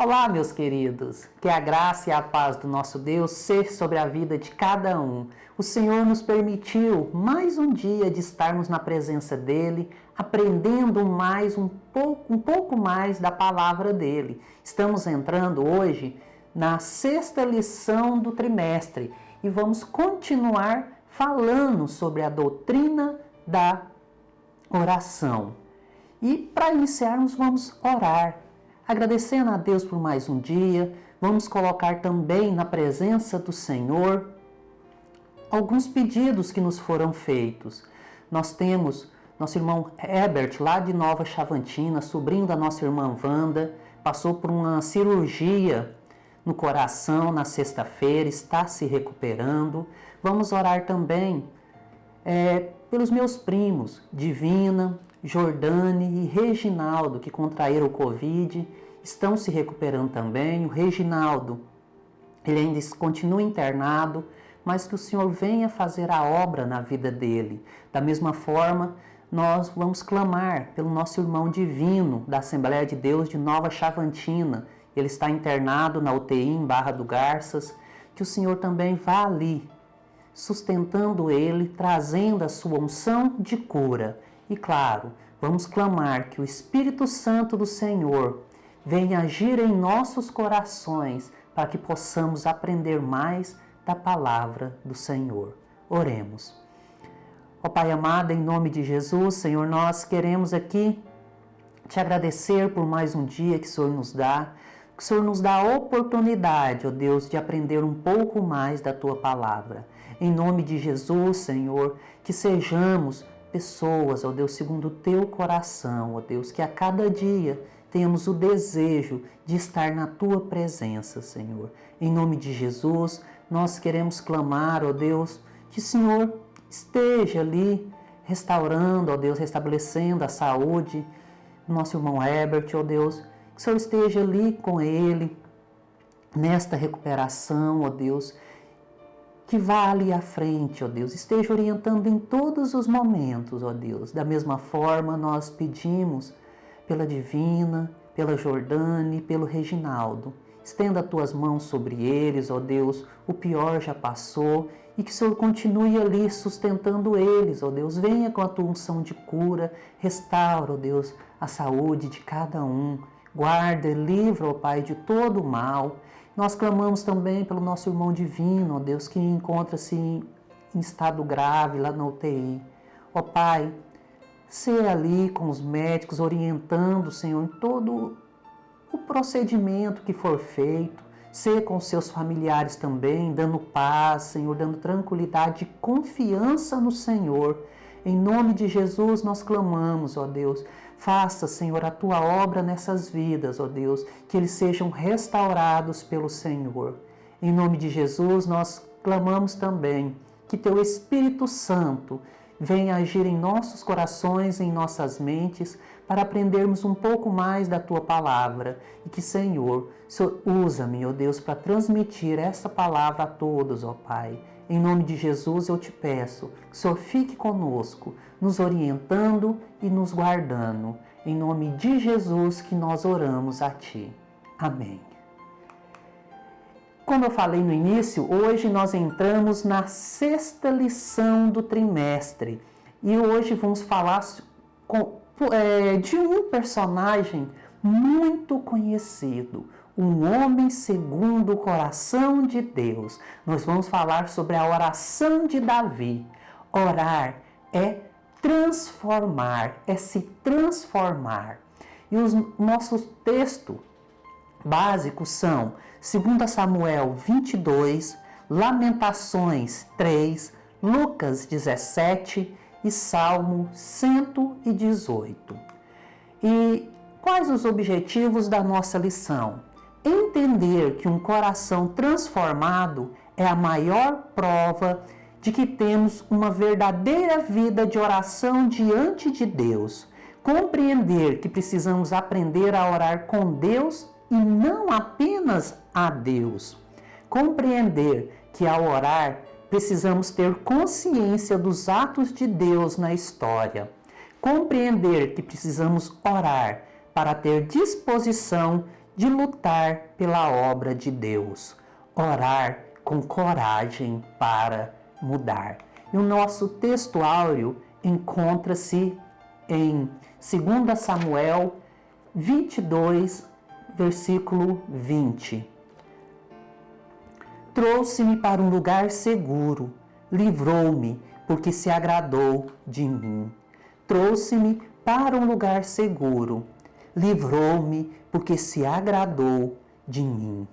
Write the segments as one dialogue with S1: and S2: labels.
S1: Olá, meus queridos, que a graça e a paz do nosso Deus seja sobre a vida de cada um. O Senhor nos permitiu mais um dia de estarmos na presença dEle, aprendendo um pouco mais da palavra dEle. Estamos entrando hoje na sexta lição do trimestre e vamos continuar falando sobre a doutrina da oração. E para iniciarmos, vamos orar. Agradecendo a Deus por mais um dia, vamos colocar também na presença do Senhor alguns pedidos que nos foram feitos. Nós temos nosso irmão Herbert, lá de Nova Chavantina, sobrinho da nossa irmã Wanda, passou por uma cirurgia no coração na sexta-feira, está se recuperando. Vamos orar também pelos meus primos, Divina, Jordane e Reginaldo, que contraíram o Covid, estão se recuperando também. O Reginaldo, ele ainda continua internado, mas que o Senhor venha fazer a obra na vida dele. Da mesma forma, nós vamos clamar pelo nosso irmão Divino, da Assembleia de Deus de Nova Chavantina. Ele está internado na UTI em Barra do Garças, que o Senhor também vá ali, sustentando ele, trazendo a sua unção de cura. E claro, vamos clamar que o Espírito Santo do Senhor venha agir em nossos corações para que possamos aprender mais da palavra do Senhor. Oremos. Ó Pai amado, em nome de Jesus, Senhor, nós queremos aqui te agradecer por mais um dia que o Senhor nos dá, que o Senhor nos dá a oportunidade, ó Deus, de aprender um pouco mais da Tua palavra. Em nome de Jesus, Senhor, que sejamos pessoas, ó Deus, segundo o Teu coração, ó Deus, que a cada dia tenhamos o desejo de estar na Tua presença, Senhor. Em nome de Jesus, nós queremos clamar, ó Deus, que o Senhor esteja ali restaurando, ó Deus, restabelecendo a saúde do nosso irmão Herbert, ó Deus, que o Senhor esteja ali com ele, nesta recuperação, ó Deus, que vá ali à frente, ó Deus, esteja orientando em todos os momentos, ó Deus. Da mesma forma, nós pedimos pela Divina, pela Jordane, pelo Reginaldo. Estenda as Tuas mãos sobre eles, ó Deus, o pior já passou, e que o Senhor continue ali sustentando eles, ó Deus. Venha com a Tua unção de cura, restaura, ó Deus, a saúde de cada um. Guarda e livra, ó Pai, de todo o mal. Nós clamamos também pelo nosso irmão Divino, ó Deus, que encontra-se em estado grave lá na UTI. Ó Pai, ser ali com os médicos, orientando, Senhor, em todo o procedimento que for feito. Ser com seus familiares também, dando paz, Senhor, dando tranquilidade e confiança no Senhor. Em nome de Jesus nós clamamos, ó Deus. Faça, Senhor, a Tua obra nessas vidas, ó Deus, que eles sejam restaurados pelo Senhor. Em nome de Jesus, nós clamamos também que Teu Espírito Santo venha agir em nossos corações, em nossas mentes, para aprendermos um pouco mais da Tua palavra. E que, Senhor, usa-me, ó Deus, para transmitir essa palavra a todos, ó Pai. Em nome de Jesus eu te peço que o Senhor fique conosco, nos orientando e nos guardando. Em nome de Jesus que nós oramos a Ti. Amém. Como eu falei no início, hoje nós entramos na sexta lição do trimestre. E hoje vamos falar de um personagem muito conhecido, um homem segundo o coração de Deus. Nós vamos falar sobre a oração de Davi. Orar é transformar, é se transformar. E os nossos textos básicos são 2 Samuel 22, Lamentações 3, Lucas 17 e Salmo 118. E quais os objetivos da nossa lição? Entender que um coração transformado é a maior prova de que temos uma verdadeira vida de oração diante de Deus. Compreender que precisamos aprender a orar com Deus e não apenas a Deus. Compreender que ao orar precisamos ter consciência dos atos de Deus na história. Compreender que precisamos orar para ter disposição de lutar pela obra de Deus. Orar com coragem para mudar. E o nosso texto áureo encontra-se em 2 Samuel 22, versículo 20. Trouxe-me para um lugar seguro, livrou-me, porque se agradou de mim. Trouxe-me para um lugar seguro, livrou-me, porque se agradou de mim.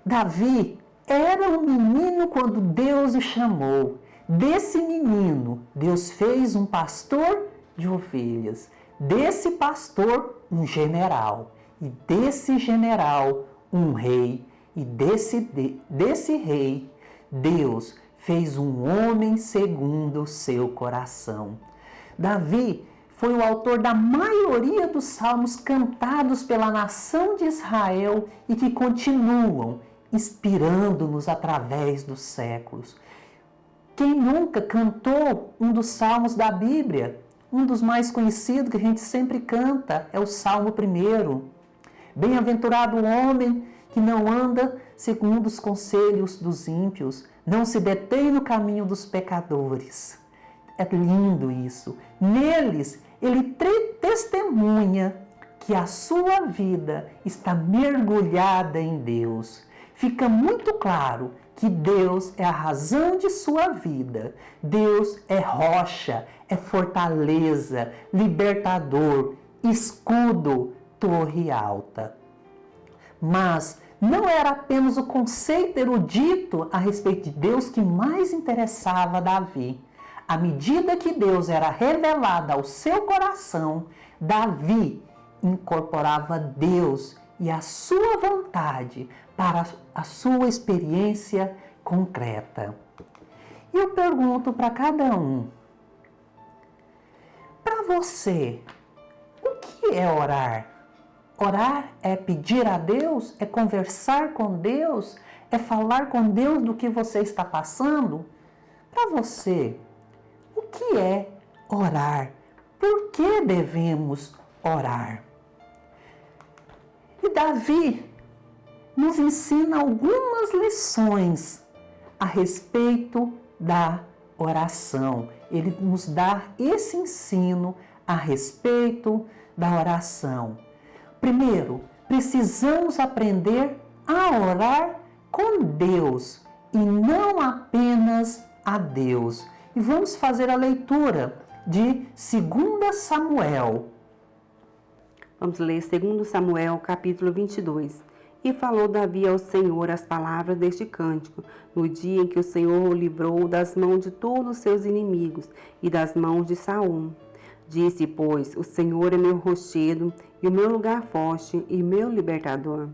S1: Davi era um menino quando Deus o chamou. Desse menino, Deus fez um pastor de ovelhas. Desse pastor, um general. E desse general, um rei. E desse rei, Deus fez um homem segundo o seu coração. Davi foi o autor da maioria dos salmos cantados pela nação de Israel e que continuam inspirando-nos através dos séculos. Quem nunca cantou um dos salmos da Bíblia? Um dos mais conhecidos que a gente sempre canta é o Salmo 1. Bem-aventurado o homem que não anda segundo os conselhos dos ímpios, não se detém no caminho dos pecadores. É lindo isso. Neles, ele testemunha que a sua vida está mergulhada em Deus. Fica muito claro que Deus é a razão de sua vida. Deus é rocha, é fortaleza, libertador, escudo, torre alta. Mas não era apenas o conceito erudito a respeito de Deus que mais interessava a Davi. À medida que Deus era revelado ao seu coração, Davi incorporava Deus e a sua vontade para a sua experiência concreta. E eu pergunto para cada um, para você, o que é orar? Orar é pedir a Deus? É conversar com Deus? É falar com Deus do que você está passando? Para você, o que é orar? Por que devemos orar? E Davi nos ensina algumas lições a respeito da oração. Ele nos dá esse ensino a respeito da oração. Primeiro, precisamos aprender a orar com Deus e não apenas a Deus. E vamos fazer a leitura de 2 Samuel.
S2: Vamos ler 2 Samuel, capítulo 22. E falou Davi ao Senhor as palavras deste cântico, no dia em que o Senhor o livrou das mãos de todos os seus inimigos e das mãos de Saul. Disse, pois, o Senhor é meu rochedo e o meu lugar forte e meu libertador.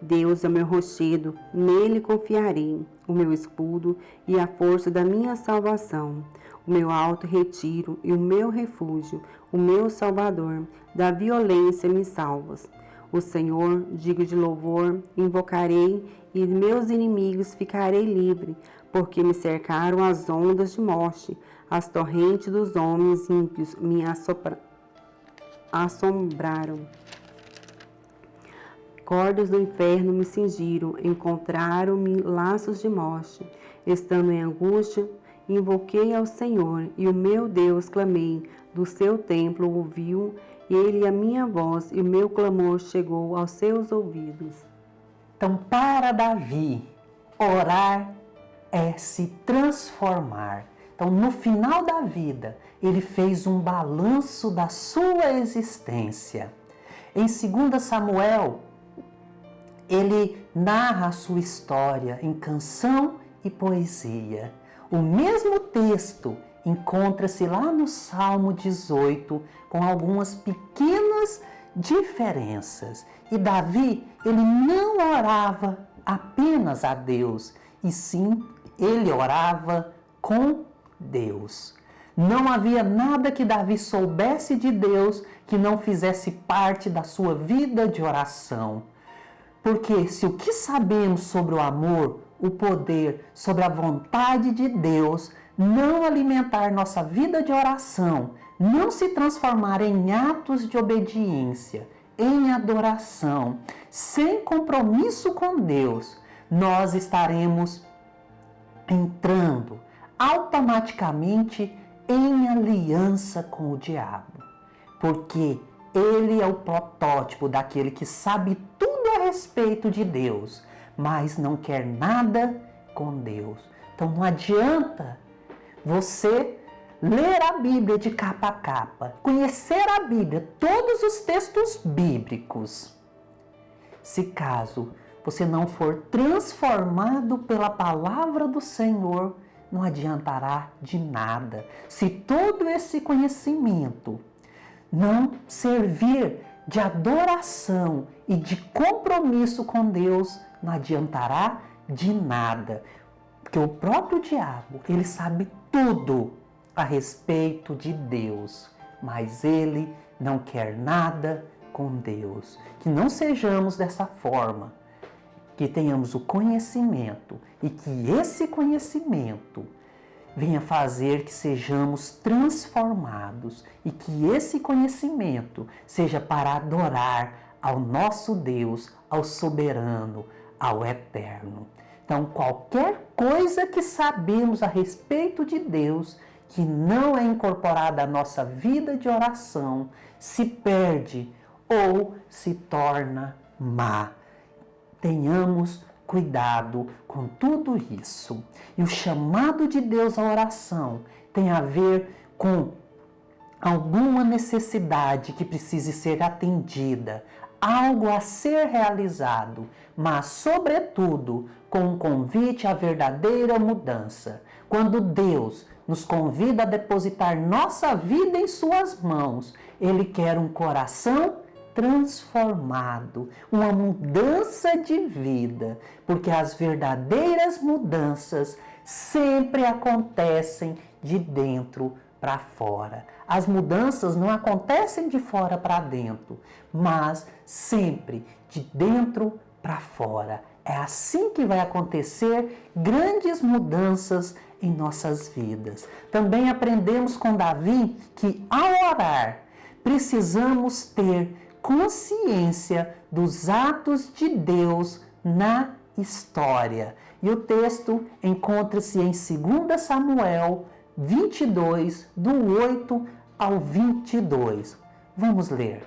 S2: Deus é o meu rochedo, nele confiarei, o meu escudo e a força da minha salvação, o meu alto retiro e o meu refúgio, o meu salvador, da violência me salvas. O Senhor, digo de louvor, invocarei e meus inimigos ficarei livre, porque me cercaram as ondas de morte, as torrentes dos homens ímpios me assombraram. Cordas do inferno me cingiram, encontraram-me laços de morte. Estando em angústia, invoquei ao Senhor, e o meu Deus clamei, do seu templo ouviu, ele a minha voz, e o meu clamor chegou aos seus ouvidos.
S1: Então, para Davi, orar é se transformar. Então, no final da vida, ele fez um balanço da sua existência. Em 2 Samuel, ele narra a sua história em canção e poesia. O mesmo texto encontra-se lá no Salmo 18, com algumas pequenas diferenças. E Davi, ele não orava apenas a Deus, e sim, ele orava com Deus. Não havia nada que Davi soubesse de Deus que não fizesse parte da sua vida de oração. Porque se o que sabemos sobre o amor, o poder, sobre a vontade de Deus, não alimentar nossa vida de oração, não se transformar em atos de obediência, em adoração, sem compromisso com Deus, nós estaremos entrando automaticamente em aliança com o diabo, porque ele é o protótipo daquele que sabe tudo a respeito de Deus, mas não quer nada com Deus. Então não adianta você ler a Bíblia de capa a capa, conhecer a Bíblia, todos os textos bíblicos, se caso você não for transformado pela palavra do Senhor, não adiantará de nada. Se todo esse conhecimento não servir de adoração e de compromisso com Deus, não adiantará de nada. Porque o próprio diabo, ele sabe tudo a respeito de Deus, mas ele não quer nada com Deus. Que não sejamos dessa forma, que tenhamos o conhecimento e que esse conhecimento venha fazer que sejamos transformados e que esse conhecimento seja para adorar ao nosso Deus, ao soberano, ao eterno. Então, qualquer coisa que sabemos a respeito de Deus que não é incorporada à nossa vida de oração se perde ou se torna má. Tenhamos cuidado com tudo isso. E o chamado de Deus à oração tem a ver com alguma necessidade que precise ser atendida, algo a ser realizado, mas, sobretudo, com um convite à verdadeira mudança. Quando Deus nos convida a depositar nossa vida em suas mãos, Ele quer um coração transformado, uma mudança de vida, porque as verdadeiras mudanças sempre acontecem de dentro para fora. As mudanças não acontecem de fora para dentro, mas sempre de dentro para fora. É assim que vai acontecer grandes mudanças em nossas vidas. Também aprendemos com Davi que, ao orar, precisamos ter consciência dos atos de Deus na história. E o texto encontra-se em 2 Samuel 22, do 8 ao 22. Vamos ler.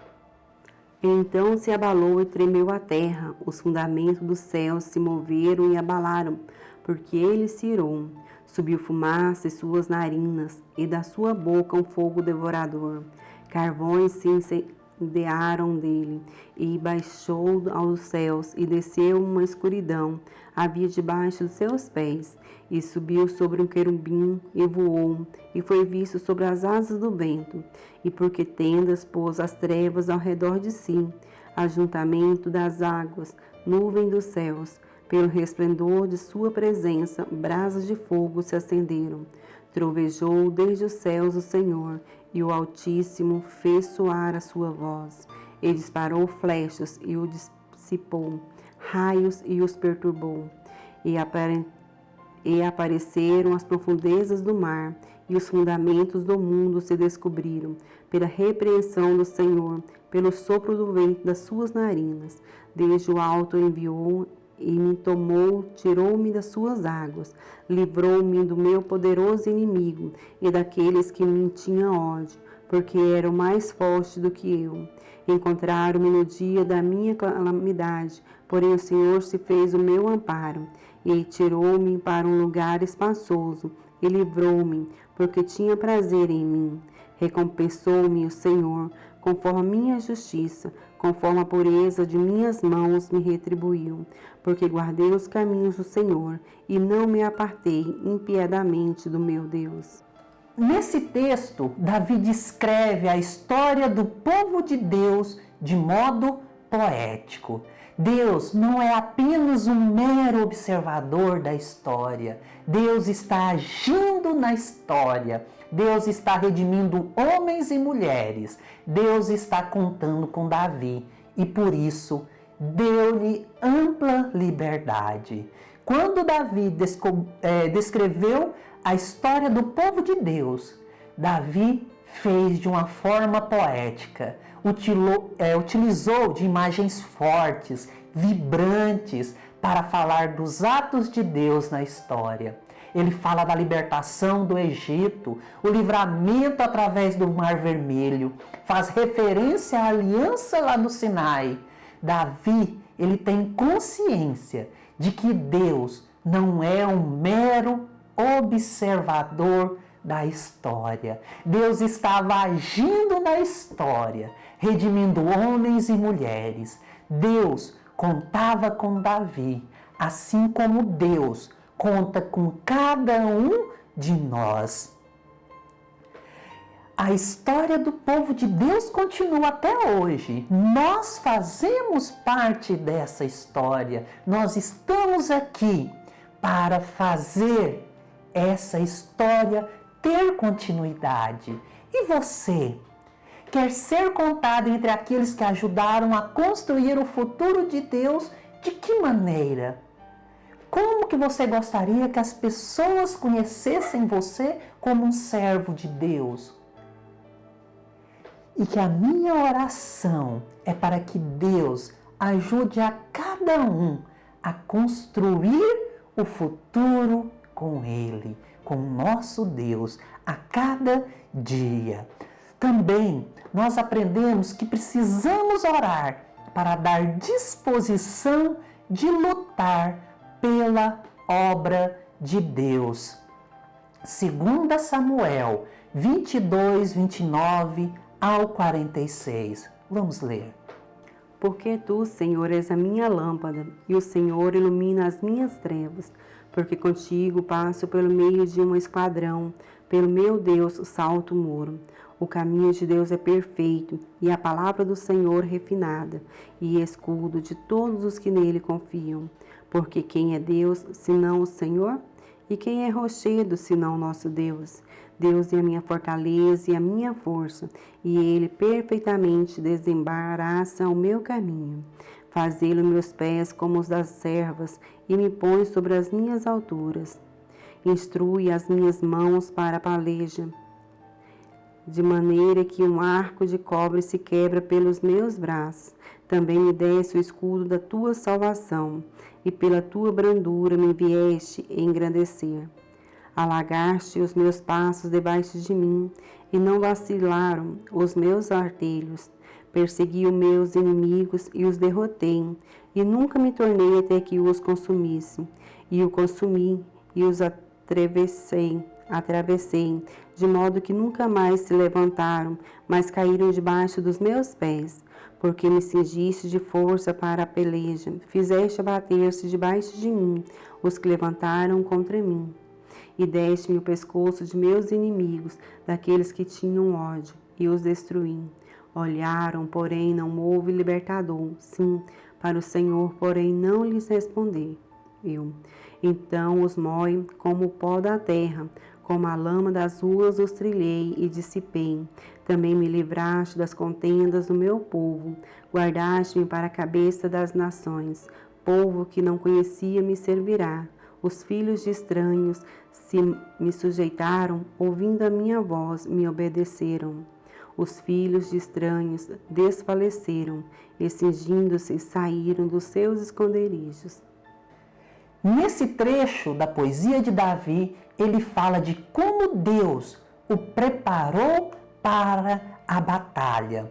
S2: Então se abalou e tremeu a terra, os fundamentos dos céus se moveram e abalaram, porque ele se irou. Subiu fumaça em suas narinas, e da sua boca um fogo devorador. Carvões se incendiaram dele, e baixou aos céus, e desceu uma escuridão, havia debaixo dos seus pés, e subiu sobre um querubim, e voou, e foi visto sobre as asas do vento, e porque tendas pôs as trevas ao redor de si, ajuntamento das águas, nuvem dos céus, pelo resplendor de sua presença, brasas de fogo se acenderam. Trovejou desde os céus o Senhor, e o Altíssimo fez soar a sua voz. E disparou flechas, e o dissipou, raios, e os perturbou. E apareceram as profundezas do mar, e os fundamentos do mundo se descobriram, pela repreensão do Senhor, pelo sopro do vento das suas narinas. Desde o alto enviou e me tomou, tirou-me das suas águas, livrou-me do meu poderoso inimigo e daqueles que me tinham ódio, porque eram mais fortes do que eu. Encontraram-me no dia da minha calamidade, porém o Senhor se fez o meu amparo, e tirou-me para um lugar espaçoso, e livrou-me, porque tinha prazer em mim. Recompensou-me o Senhor, conforme a minha justiça, conforme a pureza de minhas mãos me retribuiu, porque guardei os caminhos do Senhor e não me apartei impiedamente do meu Deus.
S1: Nesse texto, Davi descreve a história do povo de Deus de modo poético. Deus não é apenas um mero observador da história. Deus está agindo na história. Deus está redimindo homens e mulheres. Deus está contando com Davi e por isso deu-lhe ampla liberdade. Quando Davi descreveu a história do povo de Deus, Davi fez de uma forma poética, utilizou de imagens fortes, vibrantes, para falar dos atos de Deus na história. Ele fala da libertação do Egito, o livramento através do Mar Vermelho, faz referência à aliança lá no Sinai. Davi, ele tem consciência de que Deus não é um mero observador da história. Deus estava agindo na história, redimindo homens e mulheres. Deus contava com Davi, assim como Deus conta com cada um de nós. A história do povo de Deus continua até hoje. Nós fazemos parte dessa história. Nós estamos aqui para fazer essa história ter continuidade. E você? Quer ser contado entre aqueles que ajudaram a construir o futuro de Deus? De que maneira? Como que você gostaria que as pessoas conhecessem você como um servo de Deus? E que a minha oração é para que Deus ajude a cada um a construir o futuro com Ele, com o nosso Deus, a cada dia. Também nós aprendemos que precisamos orar para dar disposição de lutar pela obra de Deus. 2 Samuel 22, 29 ao 46. Vamos ler.
S2: Porque tu, Senhor, és a minha lâmpada, e o Senhor ilumina as minhas trevas. Porque contigo passo pelo meio de um esquadrão, pelo meu Deus salto o muro. O caminho de Deus é perfeito, e a palavra do Senhor refinada, e escudo de todos os que nele confiam. Porque quem é Deus, senão o Senhor? E quem é rochedo, senão o nosso Deus? Deus é a minha fortaleza e a minha força, e Ele perfeitamente desembaraça o meu caminho. Fazê-lo meus pés como os das servas, e me põe sobre as minhas alturas. Instrui as minhas mãos para a peleja, de maneira que um arco de cobre se quebra pelos meus braços. Também me deste o escudo da tua salvação, e pela tua brandura me vieste engrandecer. Alagaste os meus passos debaixo de mim, e não vacilaram os meus artelhos. Persegui os meus inimigos e os derrotei, e nunca me tornei até que os consumisse. E o consumi, e os atravessei, de modo que nunca mais se levantaram, mas caíram debaixo dos meus pés. Porque me cingiste de força para a peleja, fizeste abater-se debaixo de mim os que levantaram contra mim. E deste-me o pescoço de meus inimigos, daqueles que tinham ódio, e os destruí. Olharam, porém não houve libertador, sim, para o Senhor, porém não lhes respondeu. Então os moe como o pó da terra, como a lama das ruas os trilhei e dissipei. Também me livraste das contendas do meu povo, guardaste-me para a cabeça das nações. Povo que não conhecia me servirá. Os filhos de estranhos se me sujeitaram, ouvindo a minha voz, me obedeceram. Os filhos de estranhos desfaleceram, e cingindo-se saíram dos seus esconderijos.
S1: Nesse trecho da poesia de Davi, ele fala de como Deus o preparou para a batalha.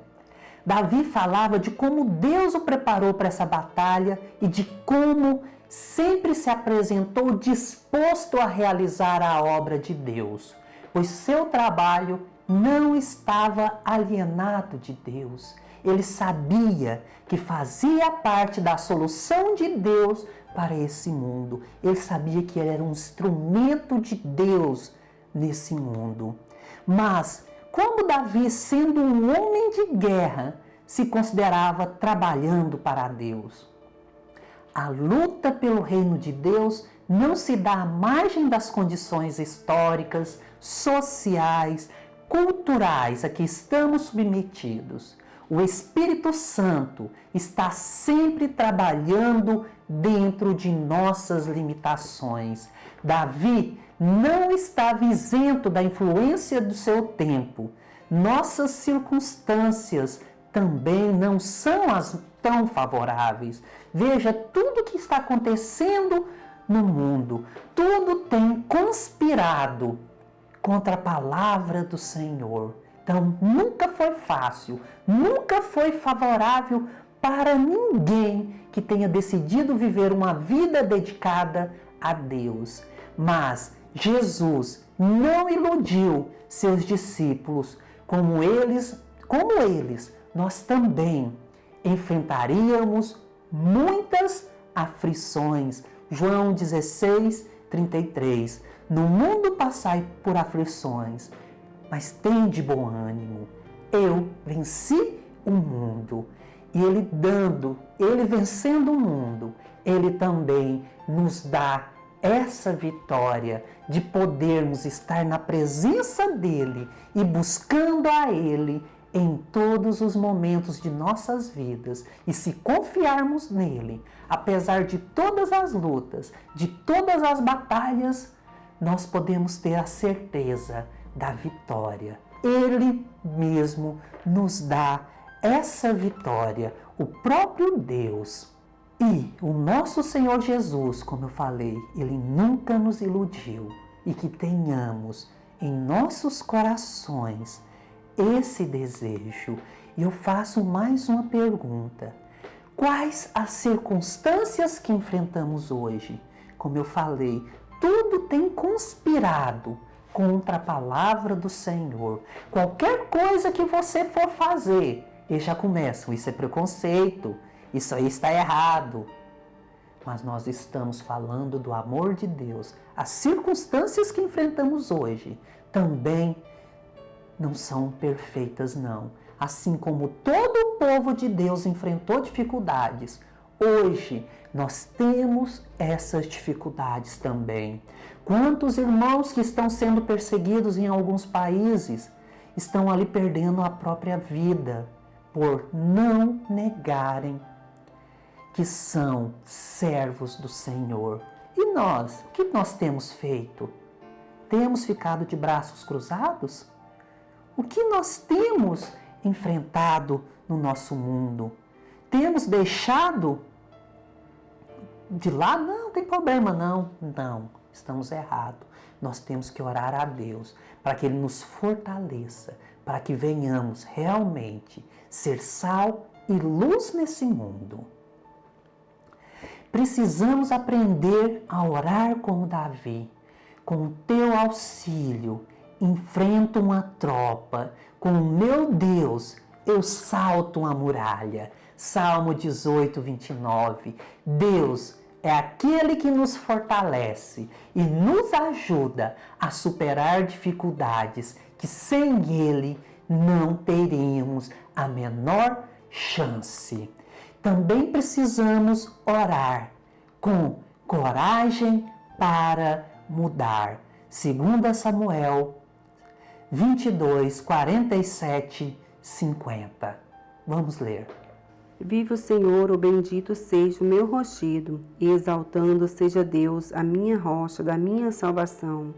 S1: Davi falava de como Deus o preparou para essa batalha e de como sempre se apresentou disposto a realizar a obra de Deus, pois seu trabalho não estava alienado de Deus. Ele sabia que fazia parte da solução de Deus para esse mundo. Ele sabia que ele era um instrumento de Deus nesse mundo. Mas, como Davi, sendo um homem de guerra, se considerava trabalhando para Deus? A luta pelo reino de Deus não se dá à margem das condições históricas, sociais, culturais a que estamos submetidos. O Espírito Santo está sempre trabalhando dentro de nossas limitações. Davi não estava isento da influência do seu tempo. nossas circunstâncias também não são as tão favoráveis. Veja tudo que está acontecendo no mundo. Tudo tem conspirado contra a palavra do Senhor. Então, nunca foi fácil, nunca foi favorável para ninguém que tenha decidido viver uma vida dedicada a Deus. Mas Jesus não iludiu seus discípulos. Como eles, nós também enfrentaríamos muitas aflições. João 16, 33. No mundo passai por aflições, mas tende bom ânimo. Eu venci o mundo. E ele vencendo o mundo, ele também nos dá essa vitória de podermos estar na presença dele e buscando a ele em todos os momentos de nossas vidas. E se confiarmos nele, apesar de todas as lutas, de todas as batalhas, nós podemos ter a certeza da vitória. Ele mesmo nos dá essa vitória, o próprio Deus. E o nosso Senhor Jesus, como eu falei, ele nunca nos iludiu. E que tenhamos em nossos corações esse desejo. E eu faço mais uma pergunta. Quais as circunstâncias que enfrentamos hoje? Como eu falei, tudo tem conspirado contra a palavra do Senhor. Qualquer coisa que você for fazer, eles já começam, isso é preconceito, isso aí está errado. Mas nós estamos falando do amor de Deus. As circunstâncias que enfrentamos hoje também não são perfeitas, não. Assim como todo o povo de Deus enfrentou dificuldades, hoje nós temos essas dificuldades também. Quantos irmãos que estão sendo perseguidos em alguns países estão ali perdendo a própria vida por não negarem que são servos do Senhor. E nós, o que nós temos feito? Temos ficado de braços cruzados? O que nós temos enfrentado no nosso mundo? Temos deixado de lado? Não tem problema, não. Não, estamos errados. Nós temos que orar a Deus para que Ele nos fortaleça, para que venhamos realmente ser sal e luz nesse mundo. Precisamos aprender a orar como Davi. Com o teu auxílio, enfrento uma tropa. Com o meu Deus, eu salto uma muralha. Salmo 18, 29. Deus é aquele que nos fortalece e nos ajuda a superar dificuldades que sem Ele não teríamos a menor chance. Também precisamos orar com coragem para mudar. 2 Samuel 22, 47, 50. Vamos ler.
S2: Vive o Senhor, o bendito seja o meu rochedo, e exaltando seja Deus, a minha rocha da minha salvação.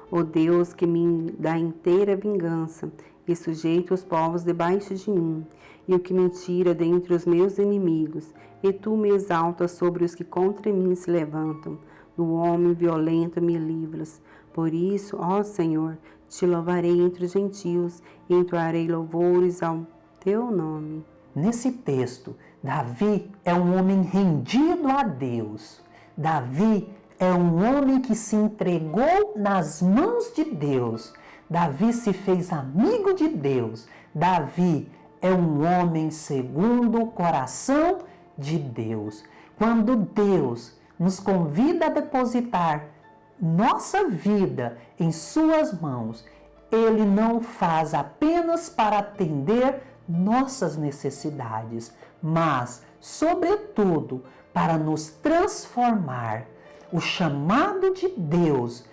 S2: O Deus que me dá inteira vingança, e sujeita os povos debaixo de mim, e o que me tira dentre os meus inimigos, e tu me exaltas sobre os que contra mim se levantam. Do homem violento me livras. Por isso, ó Senhor, te louvarei entre os gentios, e entoarei louvores ao teu nome.
S1: Nesse texto, Davi é um homem rendido a Deus. Davi é um homem que se entregou nas mãos de Deus. Davi se fez amigo de Deus. Davi é um homem segundo o coração de Deus. Quando Deus nos convida a depositar nossa vida em suas mãos, Ele não o faz apenas para atender nossas necessidades, mas, sobretudo, para nos transformar. O chamado de Deus,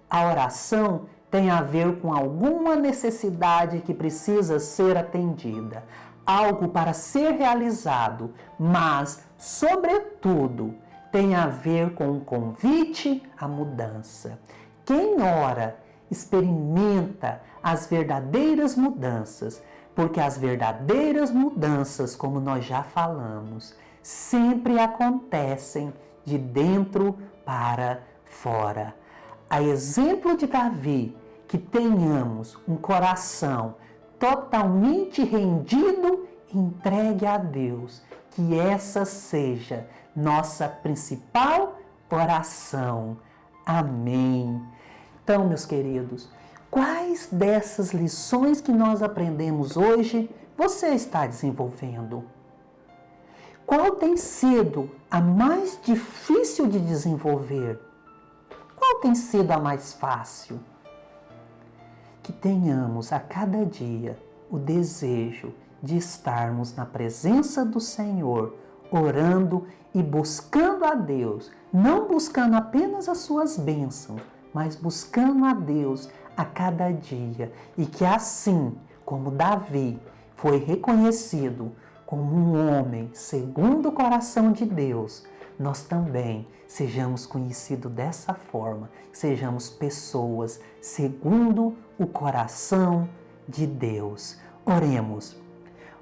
S1: a oração, tem a ver com alguma necessidade que precisa ser atendida, algo para ser realizado, mas, sobretudo, tem a ver com um convite à mudança. Quem ora experimenta as verdadeiras mudanças, porque as verdadeiras mudanças, como nós já falamos, sempre acontecem de dentro para fora. A exemplo de Davi, que tenhamos um coração totalmente rendido e entregue a Deus, que essa seja nossa principal oração. Amém. Então, meus queridos, quais dessas lições que nós aprendemos hoje você está desenvolvendo? Qual tem sido a mais difícil de desenvolver? Qual tem sido a mais fácil? Que tenhamos a cada dia o desejo de estarmos na presença do Senhor, orando e buscando a Deus, não buscando apenas as suas bênçãos, mas buscando a Deus a cada dia. E que assim como Davi foi reconhecido como um homem segundo o coração de Deus, nós também sejamos conhecidos dessa forma, sejamos pessoas segundo o coração de Deus. Oremos.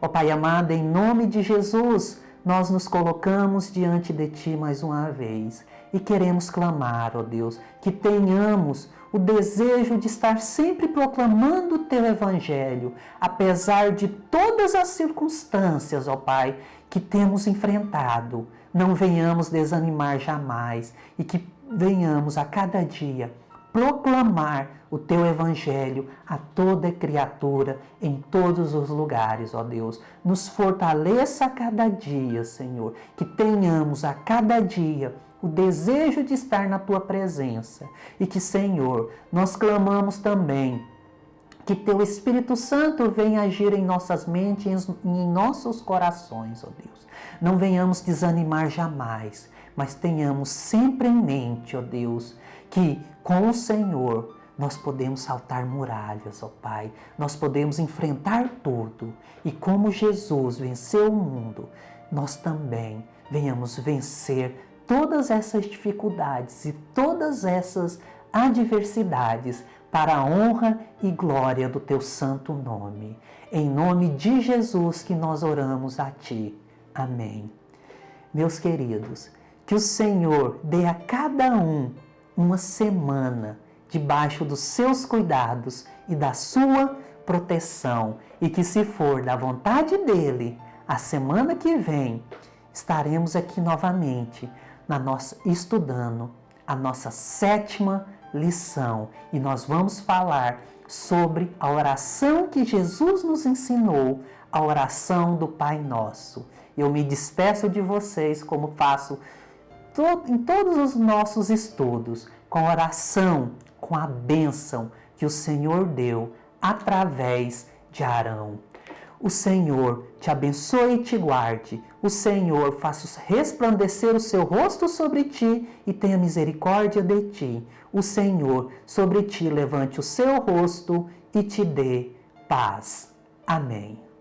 S1: Ó Pai amado, em nome de Jesus, nós nos colocamos diante de Ti mais uma vez e queremos clamar, ó Deus, que tenhamos o desejo de estar sempre proclamando o Teu Evangelho, apesar de todas as circunstâncias, ó Pai, que temos enfrentado. Não venhamos desanimar jamais e que venhamos a cada dia proclamar o Teu Evangelho a toda criatura em todos os lugares, ó Deus. Nos fortaleça a cada dia, Senhor, que tenhamos a cada dia o desejo de estar na Tua presença e que, Senhor, nós clamamos também que Teu Espírito Santo venha agir em nossas mentes e em nossos corações, ó Deus. Não venhamos desanimar jamais, mas tenhamos sempre em mente, ó Deus, que com o Senhor nós podemos saltar muralhas, ó Pai. Nós podemos enfrentar tudo. E como Jesus venceu o mundo, nós também venhamos vencer todas essas dificuldades e todas essas adversidades para a honra e glória do Teu santo nome. Em nome de Jesus que nós oramos a Ti. Amém. Meus queridos, que o Senhor dê a cada um uma semana debaixo dos seus cuidados e da sua proteção. E que, se for da vontade dEle, a semana que vem estaremos aqui novamente estudando a nossa 7ª lição. E nós vamos falar sobre a oração que Jesus nos ensinou, a oração do Pai Nosso. Eu me despeço de vocês, como faço em todos os nossos estudos, com a oração, com a bênção que o Senhor deu através de Arão. O Senhor te abençoe e te guarde. O Senhor faça resplandecer o seu rosto sobre ti e tenha misericórdia de ti. O Senhor sobre ti levante o seu rosto e te dê paz. Amém.